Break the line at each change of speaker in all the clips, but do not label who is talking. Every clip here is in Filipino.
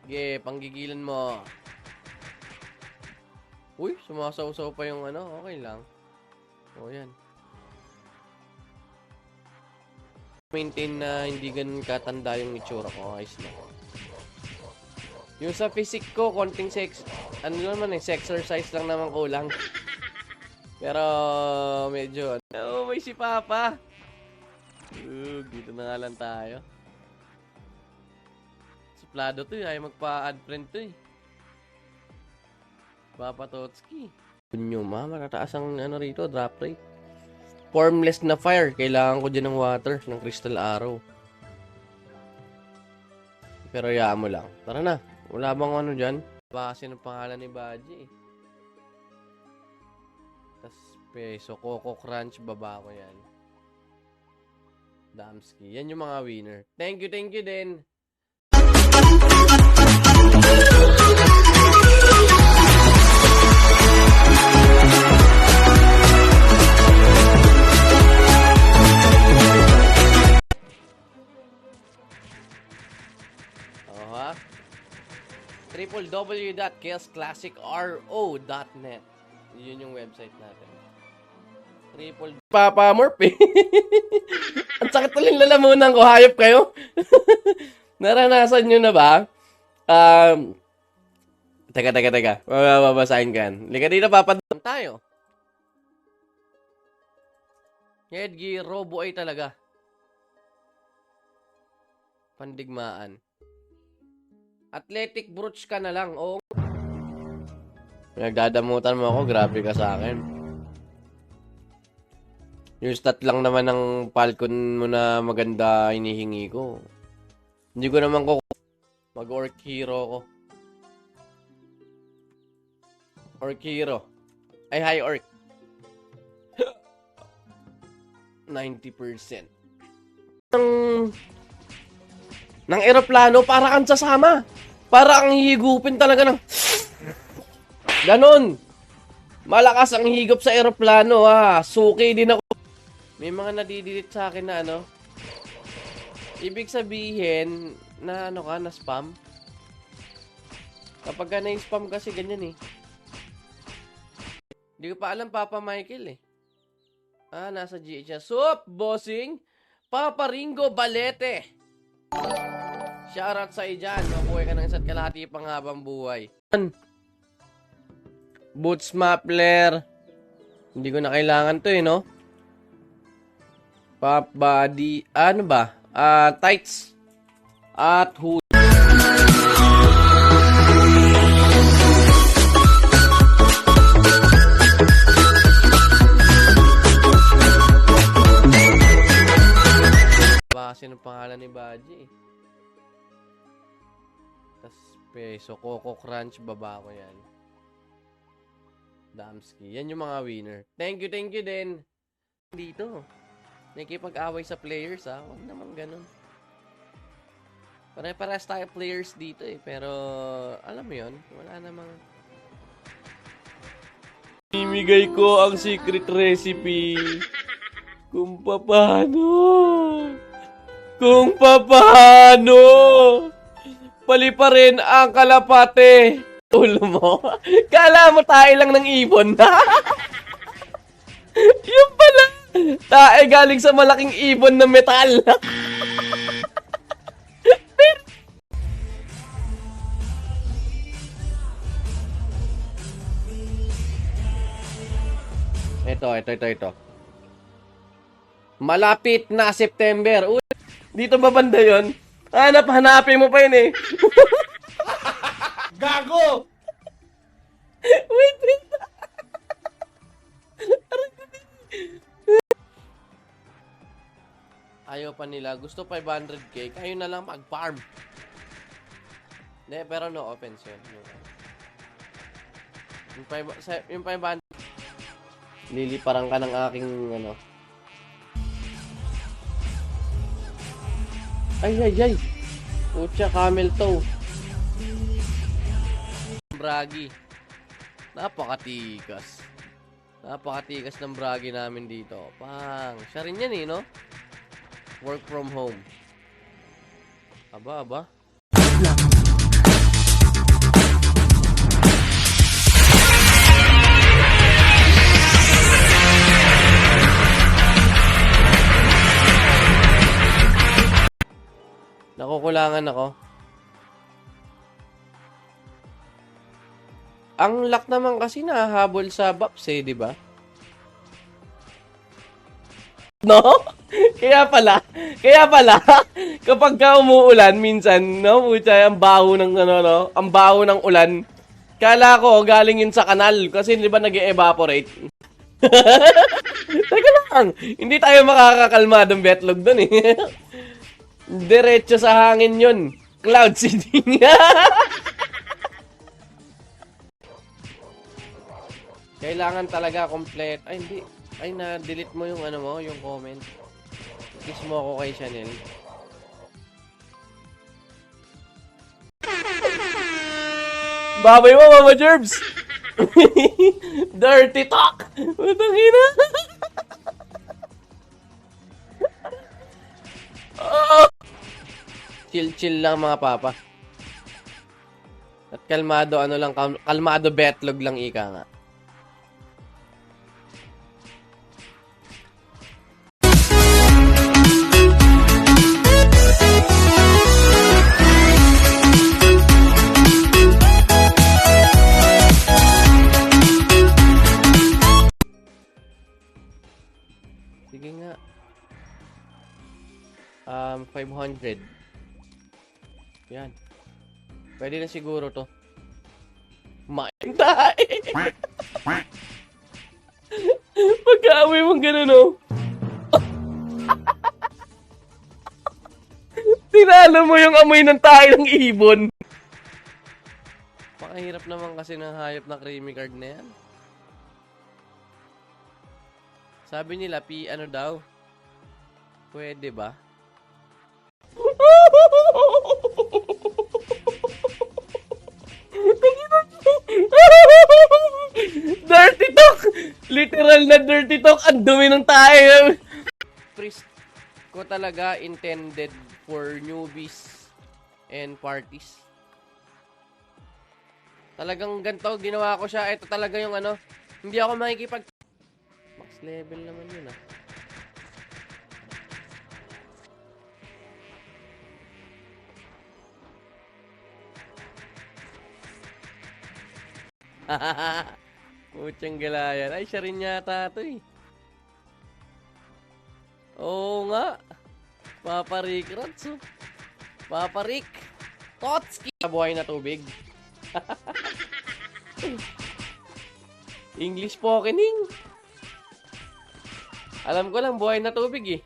Sige, panggigilan mo. Uy, sumasaw-saw pa yung ano. Okay lang. O, yan. Maintain na hindi ganun katanda yung itsura ko. Ayos na. Yung sa physique ko, konting ano naman eh, exercise lang naman kulang. Pero, medyo, oh, may si Papa. Dito na nga lang tayo. Suplado to eh, ayaw magpa-add friend to eh. Papa Totski. Kunyo matataas ang ano rito, drop rate. Formless na fire. Kailangan ko dyan ng water, ng crystal arrow. Pero hayaan mo lang. Tara na. Wala bang ano dyan? Base ng pangalan ni Baji eh. Tas peso, Coco Crunch, baba ko yan. Damski. Yan yung mga winner. Thank you din. www.chaosclassicro.net. Yun yung website natin. Papa Morph eh. Ang sakit ulit lalamunan ko. Hayop kayo. Naranasan nyo na ba? Teka. Babasahin ka. Lika dito, papadam tayo. Headgear, Robo ay talaga. Pandigmaan. Athletic brooch ka na lang. Oo. Nagdadamutan mo ako. Grabe ka sa akin. Yung stat lang naman ng Falcon mo na maganda hinihingi ko. Hindi ko naman mag-orc hero ko. Orc hero. Ay, hi orc. 90%. Ng eroplano, para kang sasama. Para kang hihigupin talaga ng... Ganon. Malakas ang higop sa eroplano, ha. Suki din ako. May mga nadidelete sa akin na ano. Ibig sabihin, na ano ka, na spam. Kapag ka na-spam kasi ganyan eh. Hindi ko pa alam, Papa Michael eh. Nasa GH siya. Sup, bossing! Papa Ringo Balete! Shoutout sa dyan. Makuha ka ng isa't kalahati pang habang buhay. Boots Mapler. Hindi ko na kailangan to eh, no? Pop body. Ano ba? Tights. At hood. Base ng pangalan ni Baji eh. Tas peso, Coco Crunch, baba ko yan. Damski. Yan yung mga winner. Thank you din. Dito. Nakikipag-away sa players ha. Huwag naman ganun. Pare-pares tayo players dito eh. Pero, alam mo yun, wala namang... Imigay ko ang secret recipe. Kung paano paliparin ang kalapate. Ulo mo. Kala mo tayo lang ng ibon. Yung pala. Tae galing sa malaking ibon na metal. Ito. Malapit na September. Dito ba banda yun? Hanapin mo pa yun eh.
Gago!
Wait. Ayaw pa nila. Gusto 500k. Kayo na lang mag-farm. Hindi, pero no offense yun. Yung 500. Liliparang ka ng aking ano. Ay. Pucha, camel toe. Bragi. Napakatikas ng bragi namin dito. Pang. Siya rin yan eh, no? Work from home. Aba. Nakukulangan ako. Ang luck naman kasi nahahabol sa buffs eh, di ba? No? Kaya pala, kapag ka umuulan, minsan, no, putya, ang baho ng, ang baho ng ulan, kala ko, galing yun sa kanal, kasi di ba nag-evaporate? Teka lang, hindi tayo makakakalmadong betlog dun eh. Diretso sa hangin yun. Cloud seeding. Kailangan talaga complete. Ay, hindi. Ay, na-delete mo yung yung comment. Kiss mo ako kay Chanel. Babay mo, Mama Jerbs! Dirty talk! Utang ina! Chill-chill lang mga papa. At kalmado, kalmado betlog lang ika nga. Sige nga. 500. Yan. Pwede na siguro to. Maintay! Pagka-amoy mong gano'n, no? Tinalo mo yung amoy ng tayo ng ibon. Pakahirap naman kasi ng hayop na creamy card na yan. Sabi nila, ano daw? Pwede ba? Dirty talk! Literal na dirty talk. Ang dumi ng tayo. Priest ko talaga intended for newbies and parties. Talagang ganito, ginawa ko siya. Ito talaga yung hindi ako makikipag... Max level naman yun Putsang galayan. Ay, siya rin yata ito eh. Oo nga. Papa Rick Ratso. Papa Rick. Totski. Buhay na tubig. English pokening. Alam ko lang, buhay na tubig eh.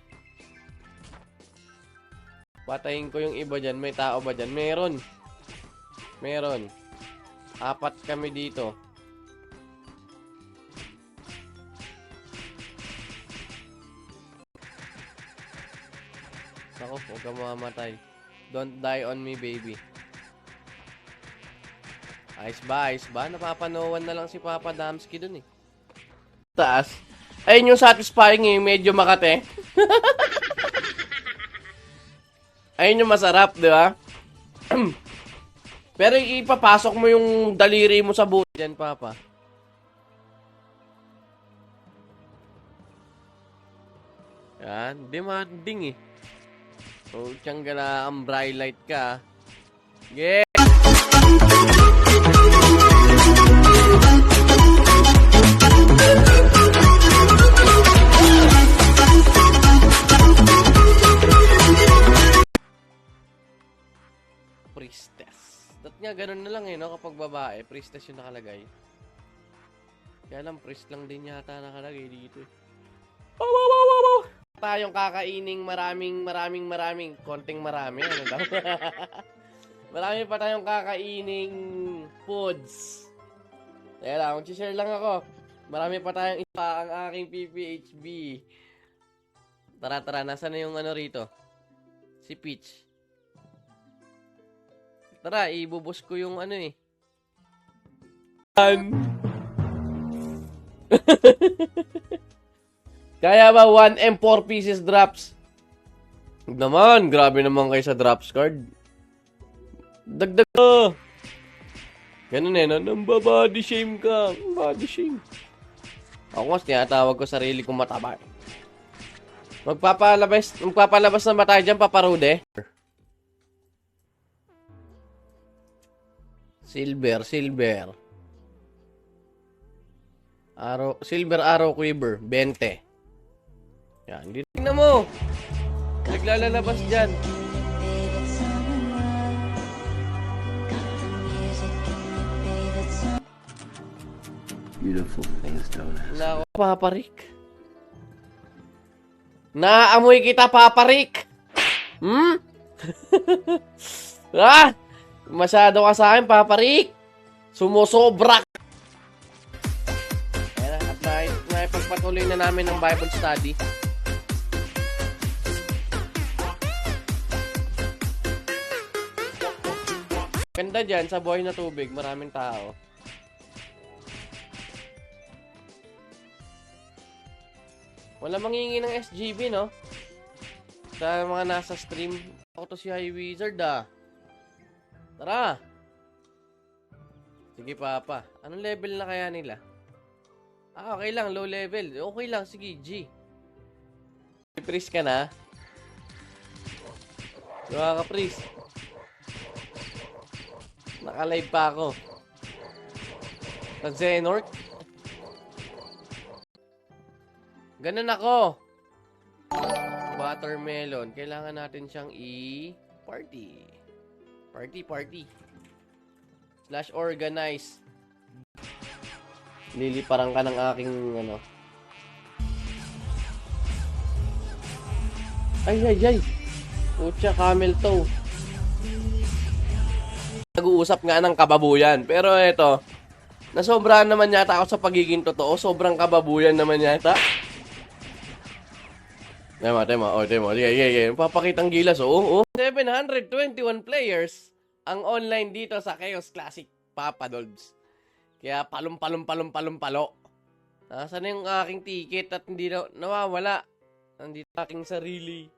Patayin ko yung iba dyan. May tao ba dyan? Meron. Meron. 4 kami dito. Ako, huwag ka mamamatay. Don't die on me, baby. Ayos ba? Ayos ba? Napapanowan na lang si Papa Damski dun eh. Taas. Ayun yung satisfying eh. Medyo makate. Ayun yung masarap, di ba? Pero ipapasok mo yung daliri mo sa buto. Diyan, Papa. Yan. Demanding eh. So, tiyang gala ang bright light ka. Yeah! Priestess. Dat nga, ganun na lang eh, no? Kapag babae, priestess yung nakalagay. Kaya lang, priest lang din yata nakalagay dito eh. Tayong kakaining maraming, konting marami, ano daw? Marami pa tayong kakaining foods. Kaya lang, mag-share lang ako. Marami pa tayong ipa ang aking PPHB. Tara, nasaan na yung rito? Si Peach. Tara, ibubos ko yung eh. Kaya ba 1M 4 pieces drops? Naman, grabe naman kayo sa drops card. Dagdag ka. Ganun eh, no? Nambabody shame ka. Body shame. Ako mas tinatawag ko sarili kong mataba. Magpapalabas na ba tayo dyan, paparude? Silver. Silver Arrow Quiver, 20. Yan, tingnan mo. Naglalabas dyan.
Beautiful things don't ask.
Nako, paparik. Naamoy kita, paparik. Masyado ka sa akin, paparik. Sumusobra. Ayan na, at naipagpatuloy na namin ng Bible study. Ganda dyan, sa buhay na tubig, maraming tao. Wala mangingi ng SGB, no? Sa mga nasa stream. Ako to si High Wizard, Tara! Sige, Papa. Anong level na kaya nila? Okay lang, low level. Okay lang, sige, G. Priest ka na? Diba ka, Priest? Naka-live pa ako. Sa Xenork? Ganun ako. Watermelon. Kailangan natin siyang party. / organize. Liliparang ka ng aking Ay. Pucha, camel toe. Nag-uusap nga ng kababuyan. Pero eto, nasobrahan naman yata ako sa pagiging totoo. Sobrang kababuyan naman yata. Tema. Sige. Papakitang gilas, 721 players ang online dito sa Chaos Classic, Papa Dolbs. Kaya palo. Nasaan na yung aking ticket at hindi na nawawala. Nandito aking sarili.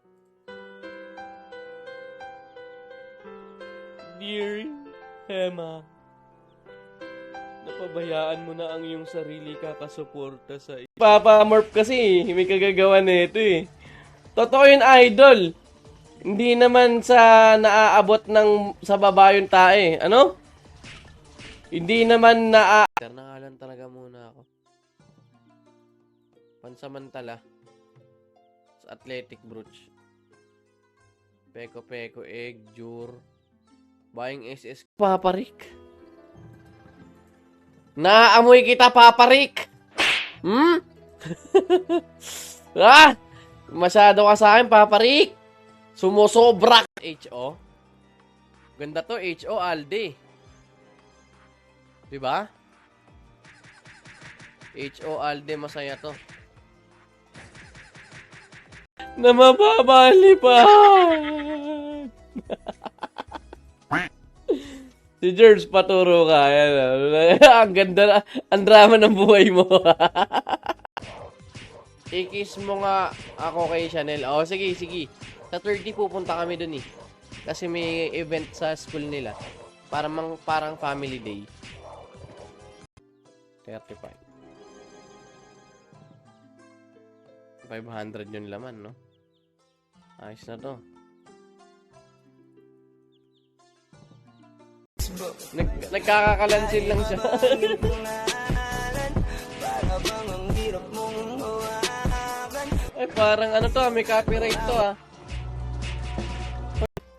Dear Emma, napabayaan mo na ang iyong sarili kakasuporta sa Papa Morph kasi, may kagagawa nito Totoo yun, idol. Hindi naman sa naaabot sa baba yung tae. Ano? Hindi naman Nangalan talaga muna ako. Pansamantala. Sa athletic brooch. Peko, egg, jure. Buying SS. Paparik. Naamoy kita, paparik. Masyado ka sa akin, paparik. Sumusobra. HO. Ganda to, HO Aldi. Diba? HO Aldi, masaya to. Na mababali pa. Si George, paturo ka. Ang ganda, ang drama ng buhay mo. I-kiss mo nga ako kay Chanel. Sige. Sa 30 pupunta kami dun Kasi may event sa school nila. Parang family day. 35. 500 yung laman, no? Ayos na to. Nagkakakalansin lang siya. Ay, parang to, may copyright to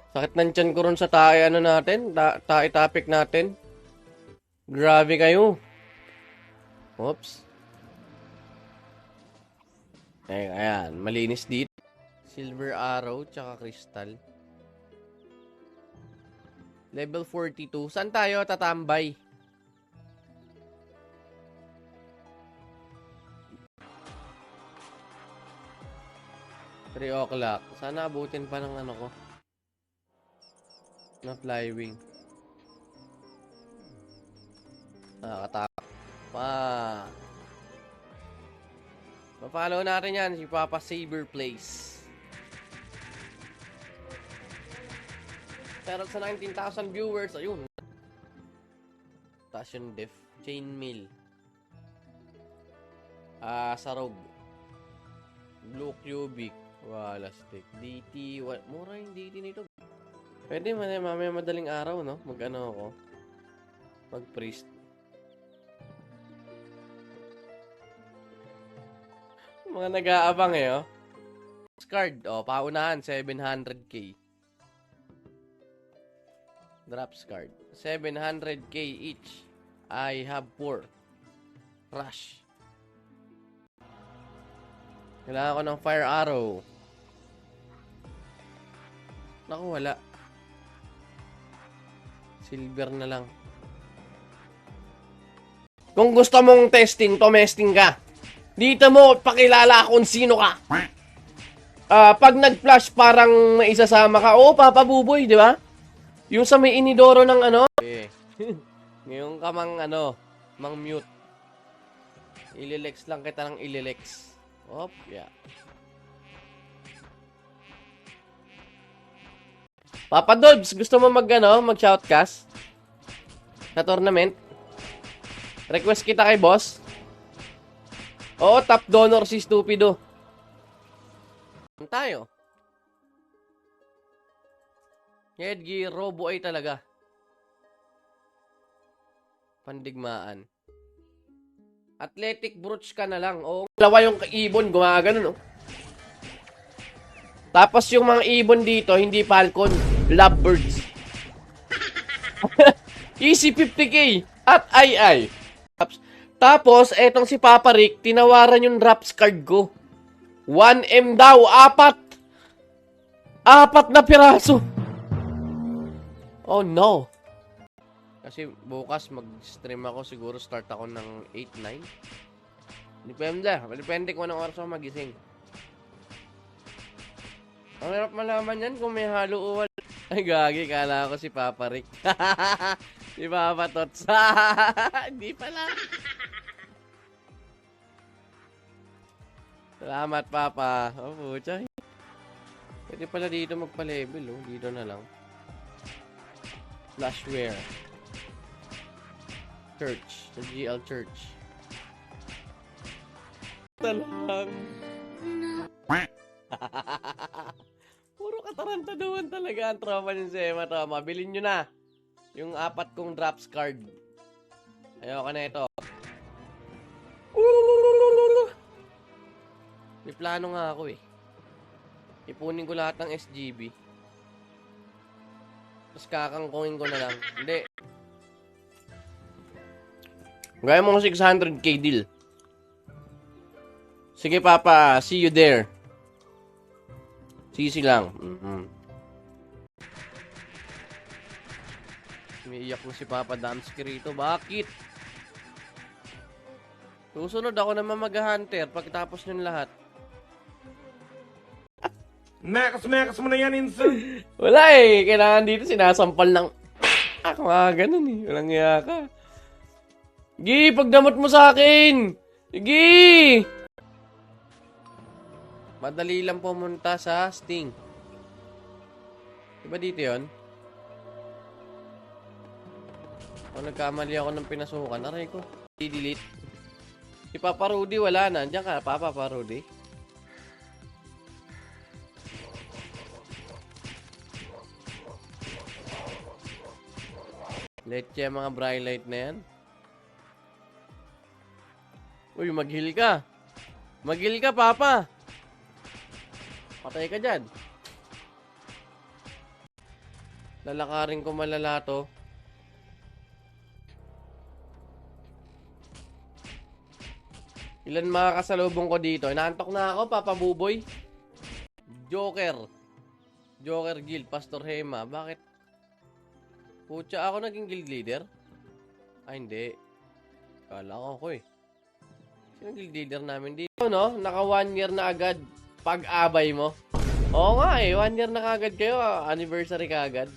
Sakit ng tiyan ko ron sa tae natin, tae topic natin. Grabe kayo. Oops. Ayan, malinis dito. Silver Arrow, tsaka Crystal. Level 42. Saan tayo tatambay? $3 Sana abutin pa ng ko. Na flywing. Nakakatakot pa. Pa-follow natin yan. Si Papa Saber Place. Pero sa 19,000 viewers, ayun. Taas yung def. Chainmail. Sarog. Blue Cubic. Wala stick. DT. Mura yung DT nito. Pwede mamaya madaling araw, no? Mag-ano ako. Mag-priest. Mga nag-aabang eh, oh. Card, oh, paunahan, 700k. Drops card. 700k each. I have 4. Rush. Kailangan ko ng fire arrow. Naku, wala. Silver na lang. Kung gusto mong testing, tumesting ka. Dito mo pakilala kung sino ka. Pag nag-flash parang may isasama ka. Oo, Papa Buboy, di ba? Yung sa may inidoro ng ano. Ngayon ka mang mute. Ililex lang kita ng ililex. Op, yeah. Papa Dolbs, gusto mo mag-shoutcast? Sa tournament? Request kita kay boss? Oo, top donor si Stupido. Tayo. Edgy, Robo ay talaga. Pandigmaan. Athletic brooch ka na lang. Oo, dalawa yung ibon, gumagano, no? Tapos yung mga ibon dito, hindi falcon, lovebirds. Easy 50k at ay. Tapos, etong si Papa Rick, tinawaran yung drops card ko. 1M daw, 4 na piraso. Oh no. Kasi bukas mag-stream ako, siguro start ako ng 8-9. Depende kung anong oras ako magising. Ang hirap malaman yan kung may halo o wala. Ay gagi, kala ko si Papa Rick. Si Papa Tots. Hindi pala. Salamat, Papa. Oh, pucha. Pwede pala dito magpa-level, oh. Dito na lang. Flashware. Church. Sa GL Church. Talang. Puro katarantaduhan talaga ang tropa ng Zema. Mabilin nyo na. Yung 4 kong drops card. Ayoko na ito. May plano nga ako eh. Ipunin ko lahat ng SGB. Tapos kakangkongin ko na lang. Hindi. Gaya mo 600k deal. Sige Papa, see you there. Sisi lang. Umiiyak mo si Papa Damski rito. Bakit? Susunod ako naman mag-hunter pagkatapos ng lahat.
Mekas mo na yan, Insan.
Wala eh. Kailangan dito sinasampal ng... Ako nga ganun eh. Walang iya ka. Gi, pagdamot mo sa akin! Gi! Madali lang pumunta sa Sting. Diba dito yun? O nagkamali ako ng pinasukan. Aray ko. I-delete. Si Papa Rudy wala na. Andiyan ka, Papa Rudy. Leche mga bright light na yan. Uy, mag-heal ka. Mag-heal ka, Papa. Patay ka dyan. Lalakarin ko malala to. Ilan mga kasalubong ko dito? Inaantok na ako, Papa Buboy. Joker Guild, Pastor Hema. Bakit? Pucha, ako naging guild leader? Ay, hindi. Kala ko eh. Sino guild leader namin dito, no? Naka 1 year na agad pag-abay mo. Oo nga eh, 1 year na kagad kayo. Anniversary kagad.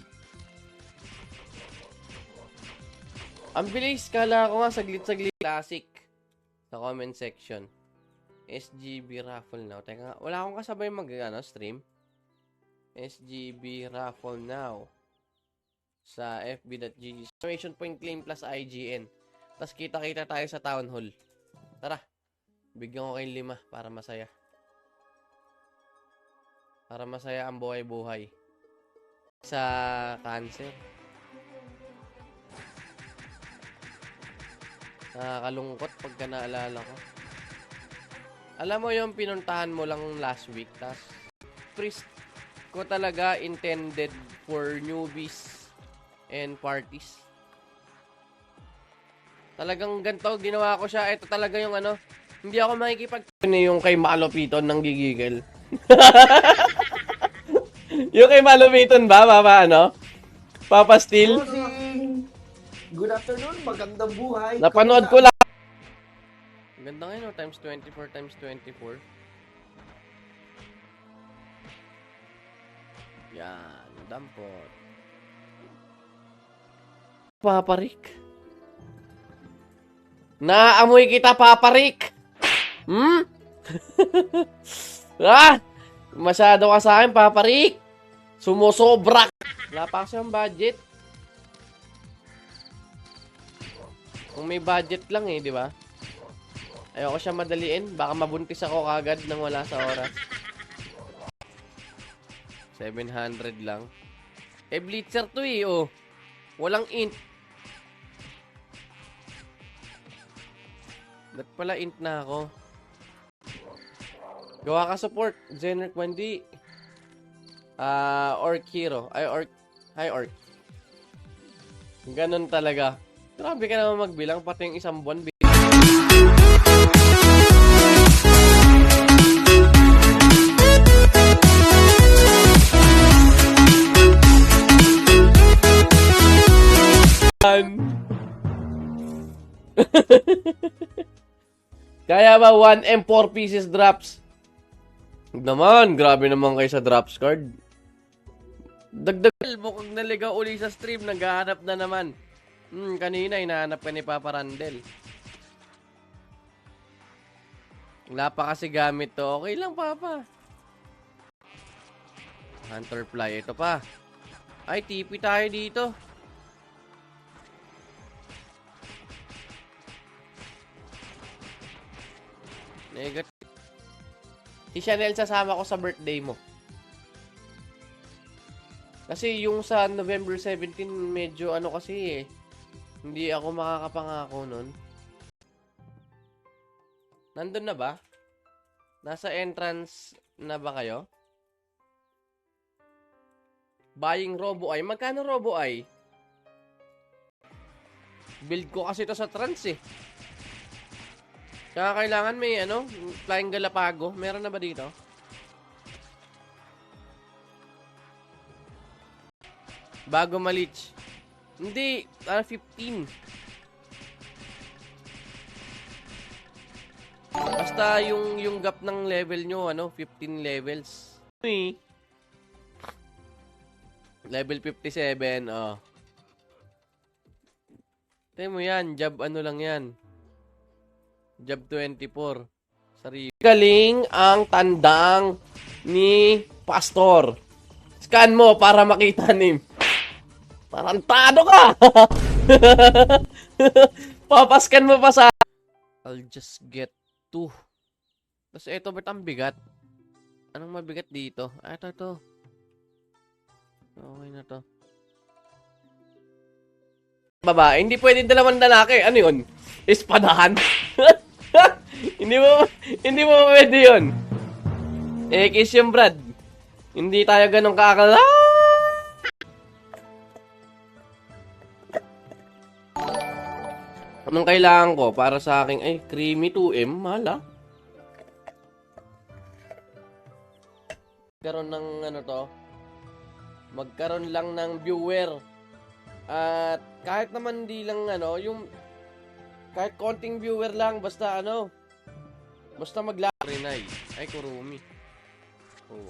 Ang bilis, kala ko nga saglit-saglit. Classic. Sa comment section. SGB raffle now. Teka nga, wala akong kasabay stream. SGB raffle now. Sa fb.gg. Exclamation point claim plus IGN. Tapos kita-kita tayo sa town hall. Tara. Bigyan ko kayong 5 para masaya. Para masaya ang buhay-buhay. Sa cancer. Nakakalungkot pagka naalala ko. Alam mo yung pinuntahan mo lang last week, tas priest ko talaga intended for newbies and parties. Talagang ganito, ginawa ko siya. Ito talaga yung ano, hindi ako makikipag... Yung kay Malupiton ng gigigil. Yung kay Malupiton ba, Papa, ano? Papa Steel?
Morning! Good afternoon, magandang buhay.
Napanood ko lang. Ganda ngayon, no? Times 24 times 24. Yan, dampot. Paparik. Naamoy kita, Paparik! Hmm? Ah! Masyado ka sa akin, Paparik! Sumusobra! Wala pa kasi ang budget. Kung may budget lang eh, di ba? Ayoko siya madaliin. Baka mabuntis ako kagad nang wala sa oras. 700 lang. Eh, Blitzer to eh, oh. Walang int. Ba't pala int na ako? Gawa ka support. Zenric Wendy. Orc Hero. Ay, Orc. Hi, Orc. Ganon talaga. Grabe ka naman magbilang. Pati yung isang buwan. Kaya ba 1M 4 pieces drops? Naman, grabe naman kayo sa drops card. Dagdag, mukhang naligaw uli sa stream, naghahanap na naman. Kanina hinahanap ka ni Papa Randel. Wala pa kasi gamit to. Okay lang, Papa. Hunterfly, ito pa. Ay, TP tayo dito. Negative. Si Chanel sasama ko sa birthday mo. Kasi yung sa November 17, medyo ano kasi eh. Hindi ako makakapangako nun. Nandun na ba? Nasa entrance na ba kayo? Buying Robo-Eye. Magkano Robo-Eye? Build ko kasi ito sa trans eh. Kaya kailangan may ano, Flying Galapago. Meron na ba dito? Bago ma-leech. Hindi, 15. Basta yung gap ng level nyo, ano, 15 levels. Level 57, oh. Tayo mo yan, job ano lang yan. Job 24. Sarili. Galing ang tandang ni Pastor. Scan mo para makita ni. Tarantado ka! Papascan mo pa sa... I'll just get 2. Tapos ito, ba't ang bigat? Anong mabigat dito? Ah, ito. Okay na to. Babae, hindi pwedeng dalawang lalaki. Ano yun? Espadahan? Hindi mo pwede yun. Kiss yung Brad. Hindi tayo ganun kakala. Anong kailangan ko para sa aking, ay, creamy 2M, mala. Magkaroon ng, ano to, magkaroon lang ng viewer. At kahit naman di lang, ano, yung, kahit konting viewer lang, basta, ano, basta Rinay. Ay, Kurumi. Oh.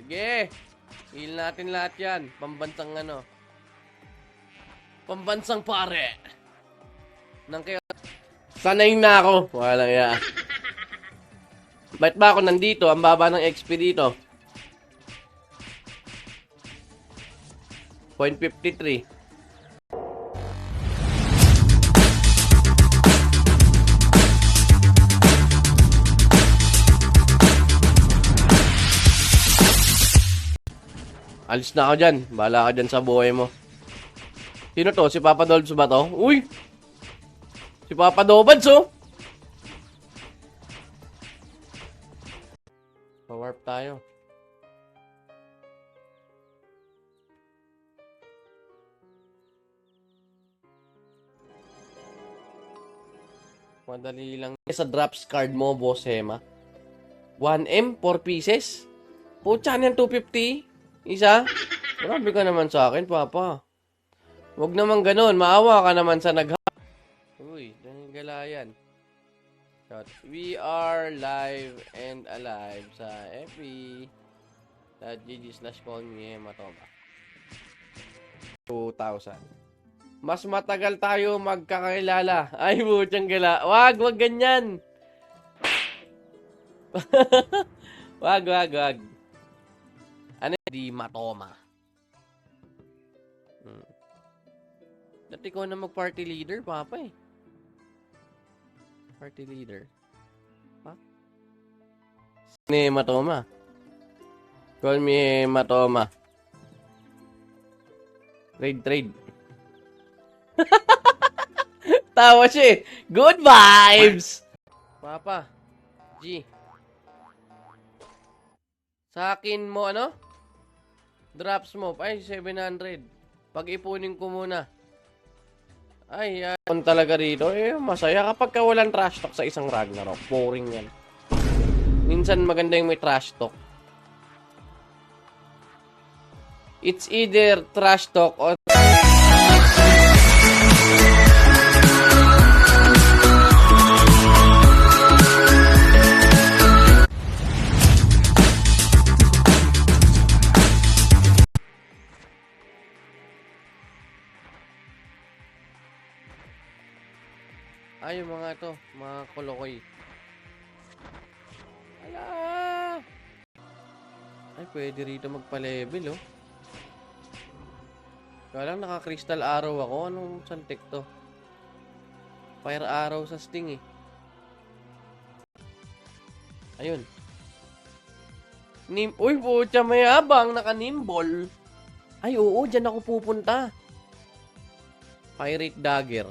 Sige. Heal natin lahat yan. Pambansang, ano, pambansang pare. Nang kayo... Sanay na ako. Walang ya. Ba't ba ako nandito? Ang baba ng XP dito. 0.53. Alis na ako dyan. Bahala ka dyan sa buhay mo. Sino to? Si Papa Dolph ba to? Uy! Si Papa Dobads, oh. Pa-warp tayo. Madali lang. Sa drops card mo, Boss Hema. 1M, 4 pieces. Pucha, yan 250. Isa. Grabe ka naman sa akin, Papa. Huwag naman ganun. Maawa ka naman sa Uy, gala yan. We are live and alive sa FB.gg/callmehematoba 2,000. Mas matagal tayo magkakilala. Ay, butyang gala. Wag ganyan. wag. Ano? Di matoma. Dati ko na mag-party leader, Papa eh. Party leader. Ha? Ni Matoma. Call me Matoma. Trade. Tawa siya eh. Good vibes! Papa. G. Sa akin mo ano? Drops mo. Ay, 700. Pag-ipunin ko muna. Ay, yan talaga rito. Masaya kapag walang trash talk sa isang Ragnarok. Boring yan. Minsan maganda yung may trash talk. It's either trash talk or... Ay, yung mga to, mga kolokoy. Ala! Ay, pwede rito magpa-level, oh. Kaya lang naka-crystal arrow ako. Anong santik to? Fire arrow sa sting, eh. Ayun. Uy, putya, may abang. Naka-nimble. Ay, oo, dyan ako pupunta. Pirate dagger.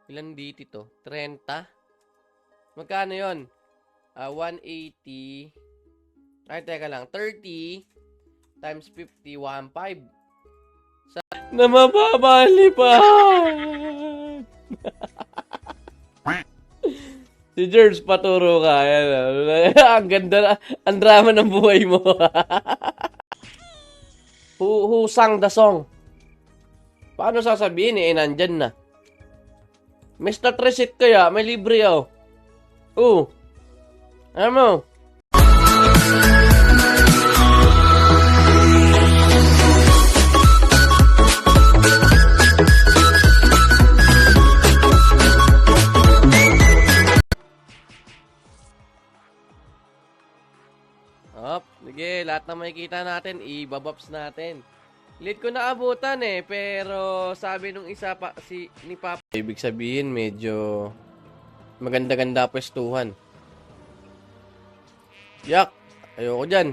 Ilan dito to? 30? Magkano yun? 180. Ay, teka lang. 30 times 50, 1.5. Na mababali pa! Si George, paturo ka. Ang ganda, ang drama ng buhay mo. who sang the song? Paano sasabihin eh, nandyan na. Mr. Reset kaya, may libre ako. Alam mo? Sige, lahat na makikita natin, ibabops natin. Late ko naabutan eh, pero sabi nung isa pa, ni Papa. Ibig sabihin, medyo maganda-ganda pwestuhan. Yak! Ayoko dyan.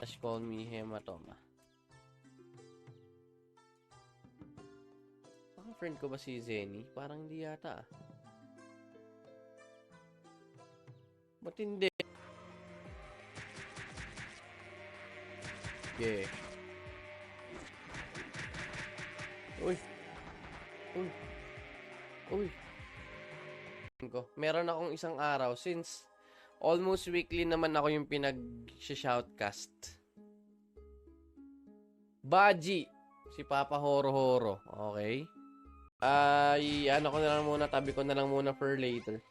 Just call me Hematoma. Baka friend ko ba si Zenny? Parang hindi yata ah. Ba't hindi? Yeah. Uy. Meron akong isang araw since almost weekly naman ako yung pinag-shoutcast. Baji, si Papa Horo. Okay? Ano ko na lang muna, tabi ko na lang muna for later.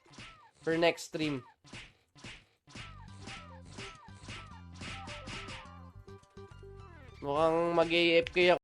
For next stream. Mukhang mag-AFK ako.